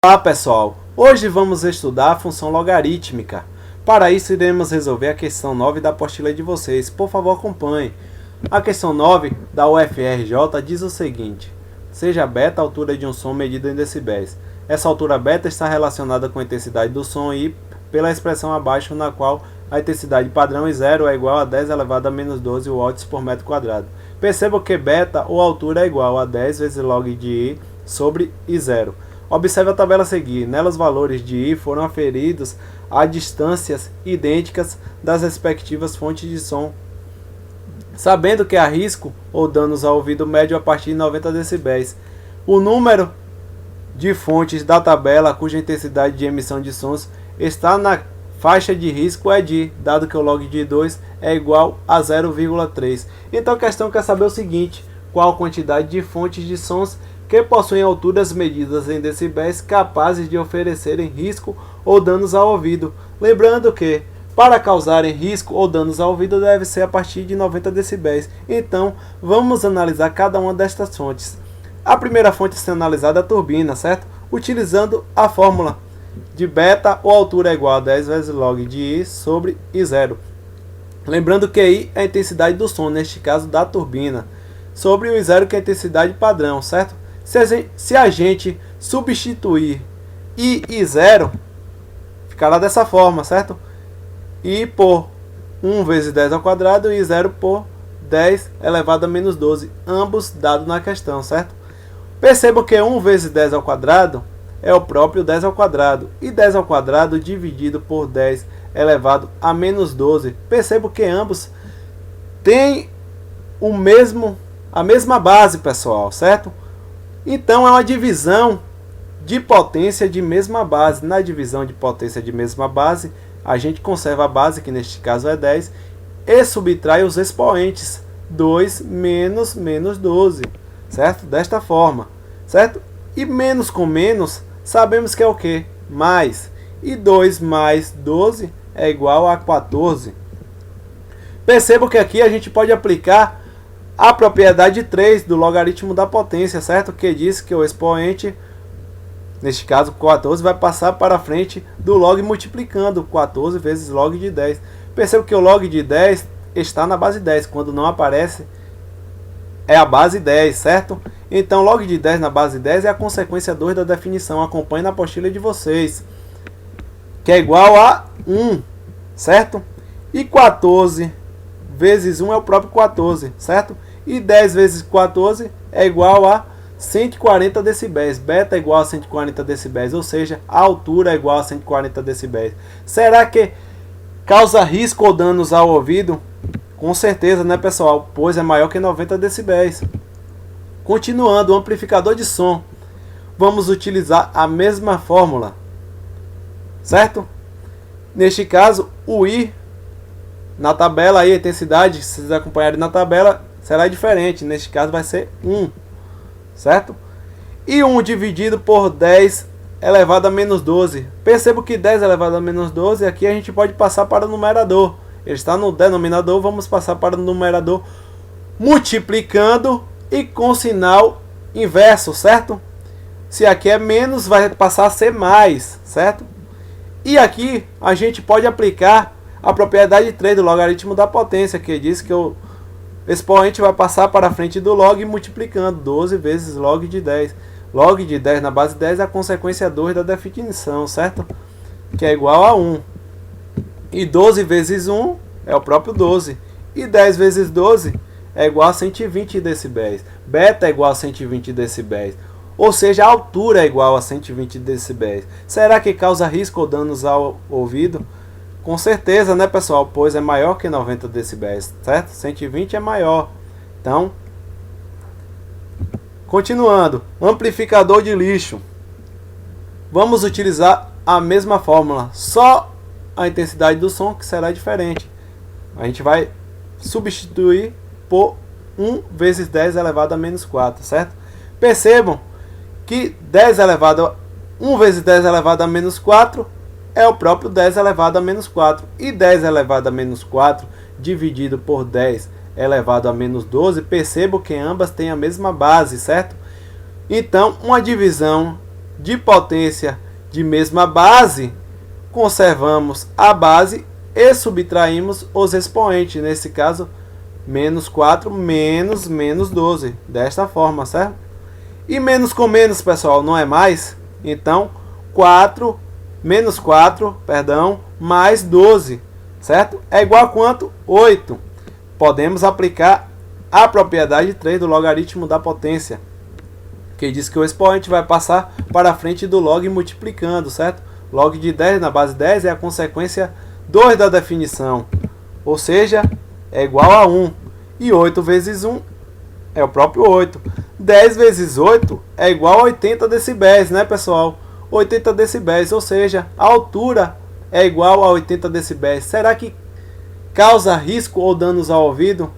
Olá pessoal, hoje vamos estudar a função logarítmica. Para isso iremos resolver a questão 9 da apostila de vocês, por favor acompanhe. A questão 9 da UFRJ diz o seguinte: seja beta a altura de um som medida em decibéis. Essa altura beta está relacionada com a intensidade do som e pela expressão abaixo na qual a intensidade padrão I 0 é igual a 10 elevado a menos 12 watts por metro quadrado. Perceba que beta ou altura é igual a 10 vezes log de I sobre I 0. Observe a tabela a seguir. Nela os valores de I foram aferidos a distâncias idênticas das respectivas fontes de som, sabendo que há risco ou danos ao ouvido médio a partir de 90 decibéis. O número de fontes da tabela cuja intensidade de emissão de sons está na faixa de risco é de, dado que o log de 2 é igual a 0,3. Então a questão quer saber o seguinte: qual a quantidade de fontes de sons que possuem alturas medidas em decibéis capazes de oferecerem risco ou danos ao ouvido. Lembrando que, para causarem risco ou danos ao ouvido, deve ser a partir de 90 decibéis. Então, vamos analisar cada uma destas fontes. A primeira fonte a ser analisada é a turbina, certo? Utilizando a fórmula de beta, ou altura é igual a 10 vezes log de I sobre I 0. Lembrando que I é a intensidade do som, neste caso da turbina, sobre o I 0 que é a intensidade padrão, certo? Se a gente substituir I 0, ficará dessa forma, certo? I por 1 vezes 10 ao quadrado e I 0 por 10 elevado a menos 12, ambos dados na questão, certo? Percebam que 1 vezes 10 ao quadrado é o próprio 10 ao quadrado, e 10 ao quadrado dividido por 10 elevado a menos 12. Percebam que ambos têm a mesma base, pessoal, certo? Então é uma divisão de potência de mesma base. Na divisão de potência de mesma base, a gente conserva a base, que neste caso é 10, e subtrai os expoentes, 2 menos 12, certo? Desta forma, certo? E menos com menos, sabemos que é o quê? Mais. E 2 mais 12 é igual a 14. Percebam que aqui a gente pode aplicar a propriedade 3 do logaritmo da potência, certo? Que diz que o expoente, neste caso 14, vai passar para frente do log multiplicando 14 vezes log de 10. Perceba que o log de 10 está na base 10, quando não aparece é a base 10, certo? Então log de 10 na base 10 é a consequência 2 da definição, acompanhe na apostila de vocês, que é igual a 1, certo? E 14 vezes 1 é o próprio 14, certo? E 10 vezes 14 é igual a 140 decibéis. Beta é igual a 140 decibéis, ou seja, a altura é igual a 140 decibéis. Será que causa risco ou danos ao ouvido? Com certeza, né, pessoal? Pois é maior que 90 decibéis. Continuando, o amplificador de som. Vamos utilizar a mesma fórmula, certo? Neste caso, o I na tabela aí, a intensidade, se vocês acompanharem na tabela, será diferente. Neste caso vai ser 1, certo? E 1 dividido por 10 elevado a menos 12. Perceba que 10 elevado a menos 12, aqui a gente pode passar para o numerador. Ele está no denominador, vamos passar para o numerador multiplicando e com sinal inverso, certo? Se aqui é menos, vai passar a ser mais, certo? E aqui a gente pode aplicar a propriedade 3 do logaritmo da potência, que diz que o expoente vai passar para a frente do log multiplicando 12 vezes log de 10. Log de 10 na base 10 é a consequência 2 da definição, certo? Que é igual a 1. E 12 vezes 1 é o próprio 12. E 10 vezes 12 é igual a 120 decibéis. Beta é igual a 120 decibéis. Ou seja, a altura é igual a 120 decibéis. Será que causa risco ou danos ao ouvido? Com certeza, né, pessoal? Pois é maior que 90 decibéis, certo? 120 é maior. Então, continuando. Amplificador de lixo. Vamos utilizar a mesma fórmula, só a intensidade do som que será diferente. A gente vai substituir por 1 vezes 10 elevado a menos 4, certo? Percebam que 1 vezes 10 elevado a menos 4 é o próprio 10 elevado a menos 4. E 10 elevado a menos 4 dividido por 10 elevado a menos 12, percebo que ambas têm a mesma base, certo? Então, uma divisão de potência de mesma base, conservamos a base e subtraímos os expoentes. Nesse caso, menos 4 menos 12. Desta forma, certo? E menos com menos, pessoal, não é mais? Então, menos 4, mais 12, certo? É igual a quanto? 8. Podemos aplicar a propriedade 3 do logaritmo da potência, que diz que o expoente vai passar para a frente do log multiplicando, certo? Log de 10 na base 10 é a consequência 2 da definição, ou seja, é igual a 1. E 8 vezes 1 é o próprio 8. 10 vezes 8 é igual a 80 decibéis, né, pessoal? 80 decibéis, ou seja, a altura é igual a 80 decibéis. Será que causa risco ou danos ao ouvido?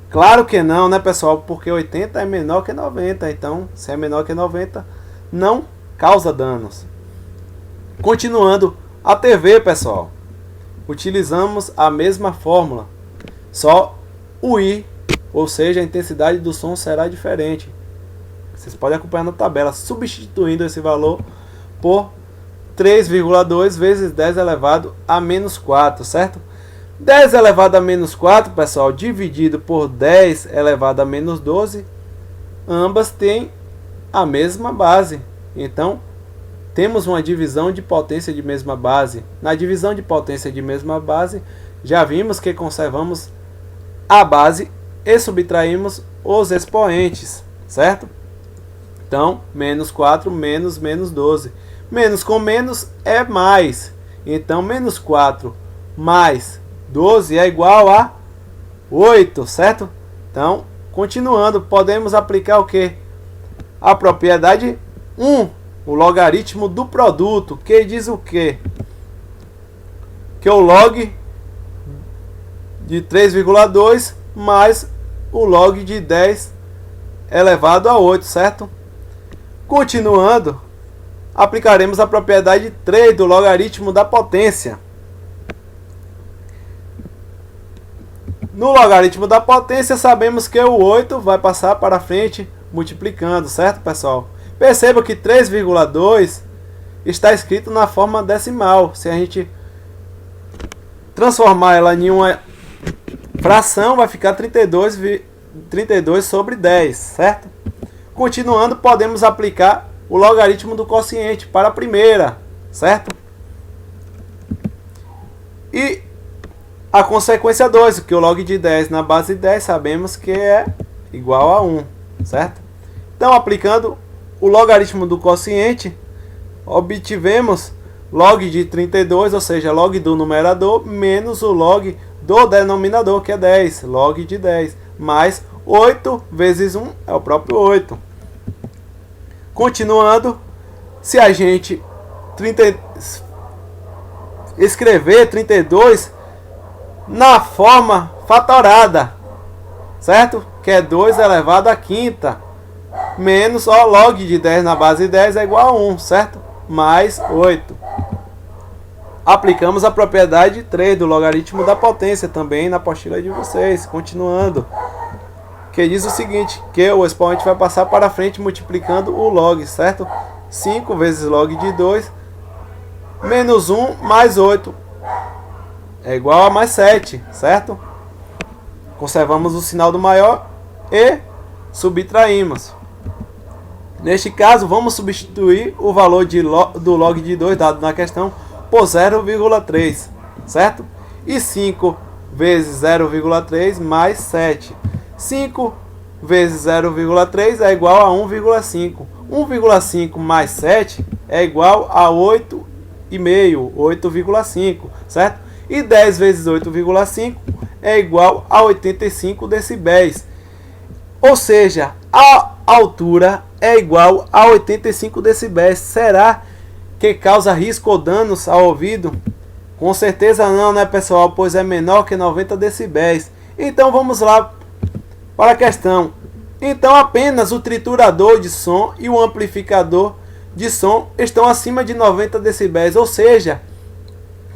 Claro que não, né, pessoal? Porque 80 é menor que 90. Então, se é menor que 90, não causa danos. Continuando, a TV, pessoal. Utilizamos a mesma fórmula. Só o I, ou seja, a intensidade do som será diferente. Vocês podem acompanhar na tabela, substituindo esse valor por 3,2 vezes 10 elevado a menos 4, certo? 10 elevado a menos 4, pessoal, dividido por 10 elevado a menos 12, ambas têm a mesma base. Então, temos uma divisão de potência de mesma base. Na divisão de potência de mesma base, já vimos que conservamos a base e subtraímos os expoentes, certo? Então, menos 4 menos 12. Menos com menos é mais. Então, menos 4 mais 12 é igual a 8, certo? Então, continuando, podemos aplicar o que? A propriedade 1, o logaritmo do produto, que diz o quê? Que o log de 3,2 mais o log de 10 elevado a 8, certo? Continuando, aplicaremos a propriedade 3 do logaritmo da potência. No logaritmo da potência, sabemos que o 8 vai passar para frente multiplicando, certo, pessoal? Perceba que 3,2 está escrito na forma decimal. Se a gente transformar ela em uma fração, vai ficar 32 sobre 10, certo? Continuando, podemos aplicar o logaritmo do quociente para a primeira, certo? E a consequência 2, que o log de 10 na base 10 sabemos que é igual a 1, certo? Então, aplicando o logaritmo do quociente, obtivemos log de 32, ou seja, log do numerador, menos o log do denominador, que é 10, log de 10, mais 8 vezes 1 é o próprio 8. Continuando, se a gente escrever 32 na forma fatorada, certo? Que é 2 elevado à quinta, menos o log de 10 na base 10 é igual a 1, certo? Mais 8. Aplicamos a propriedade 3 do logaritmo da potência também na apostila de vocês. Continuando, que diz o seguinte, que o expoente vai passar para frente multiplicando o log, certo? 5 vezes log de 2 menos 1 mais 8 é igual a mais 7, certo? Conservamos o sinal do maior e subtraímos. Neste caso, vamos substituir o valor do log de 2 dado na questão por 0,3, certo? E 5 vezes 0,3 mais 7. 5 vezes 0,3 é igual a 1,5. 1,5 mais 7 é igual a 8,5, 8,5, certo? E 10 vezes 8,5 é igual a 85 decibéis. Ou seja, a altura é igual a 85 decibéis. Será que causa risco ou danos ao ouvido? Com certeza não, né, pessoal? Pois é menor que 90 decibéis. Então vamos lá para a questão. Então apenas o triturador de som e o amplificador de som estão acima de 90 decibéis. Ou seja,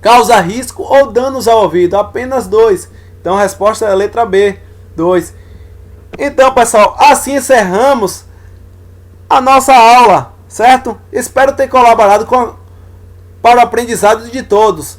causa risco ou danos ao ouvido? Apenas 2. Então a resposta é a letra B, 2. Então, pessoal, assim encerramos a nossa aula, certo? Espero ter colaborado para o aprendizado de todos.